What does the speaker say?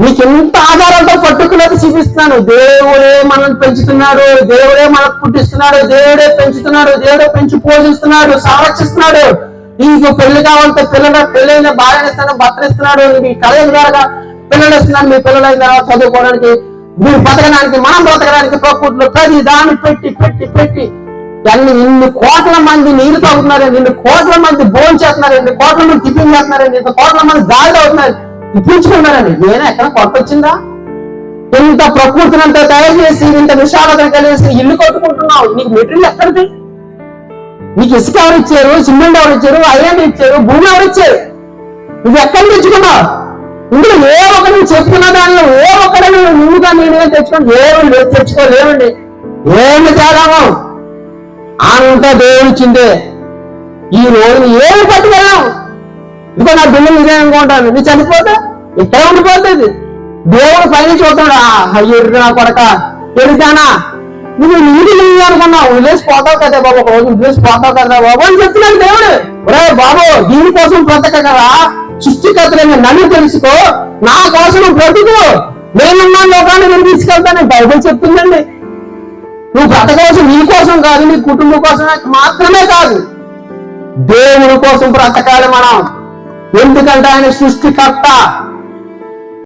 నీకు ఎంత ఆధారాలతో పట్టుకున్నది చూపిస్తున్నాను. దేవుడే మనల్ని పెంచుతున్నాడు, దేవుడే మనకు పుట్టిస్తున్నాడు, దేవుడే పెంచుతున్నాడు, దేవుడే పెంచి పోషిస్తున్నాడు, సంరక్షిస్తున్నాడు. నీకు పెళ్లి కావాలంటే పెళ్ళైన భార్యను ఇస్తున్నాడు, భర్తను ఇస్తున్నాడు. మీ కళ ద్వారా పిల్లలు ఇస్తున్నాడు. మీ పిల్లలు అయిన తర్వాత చదువుకోవడానికి, మీరు బతకడానికి, మనం బ్రతకడానికి ప్రకృతిలో ప్రతి దాన్ని పెట్టి పెట్టి పెట్టి ఇన్ని కోట్ల మంది నీళ్లు తాగుతున్నారండి, ఇన్ని కోట్ల మంది భోజనం చేస్తున్నారండి, ఇన్ని కోట్ల మంది టిఫిన్ చేస్తున్నారండి, ఇంత కోట్ల మంది గాలి అవుతున్నారు, ఇప్పించుకున్నారండి. నేనే ఎక్కడ కొత్త వచ్చిందా? ఇంత ప్రకృతిని అంతా తయారు చేసి, ఇంత విశాలతను కలిసి ఇల్లు కట్టుకుంటున్నావు. నీకు మెటీరియల్ ఎక్కడిది? నీకు ఇసుక ఎవరు ఇచ్చారు? సిమెంట్ ఎవరు ఇచ్చారు? ఐరన్ ఇచ్చారు? భూమి ఎవరు ఇచ్చారు? నువ్వు ఎక్కడి తెచ్చుకున్నావు? ఇందులో ఏ ఒక్కరు చెప్పుకున్న దానిలో ఏ ఒక్కరు నువ్వుగా నేనుగా తెచ్చుకోండి, ఏమి తెచ్చుకోలేమండి. ఏమి తేడాము అంత దేవుడిచ్చిందే. ఈ రోజు ఏమి పట్టుకెళ్ళాం? ఇదిగో నా బిల్లు ఇదే అనుకుంటాను. నీ చనిపోతే ఇక్కడ ఉండిపోతుంది. దేవుడు పైన చూస్తాడు, ఎరుగు నా కొడక ఎరుగానా, నువ్వు నీళ్ళు అనుకున్నావు, వదిలేసి పోతావు కదా బాబు, ఒక రోజు వదిలేసి పోతావు కదా బాబు అని చెప్తున్నాడు దేవుడు. ఒరే బాబు, దీనికోసం బ్రతకగలరా? సృష్టికర్తలైన నన్ను తెలుసుకో, నా కోసం బ్రతుకు, నేనున్నా లోకాన్ని నేను తీసుకెళ్తాను బైబిల్ చెప్తుందండి. నువ్వు బ్రతకోసం నీ కోసం కాదు, నీ కుటుంబం కోసం మాత్రమే కాదు, దేవుని కోసం బ్రతకాలి మనం. ఎందుకంటే ఆయన సృష్టికర్త.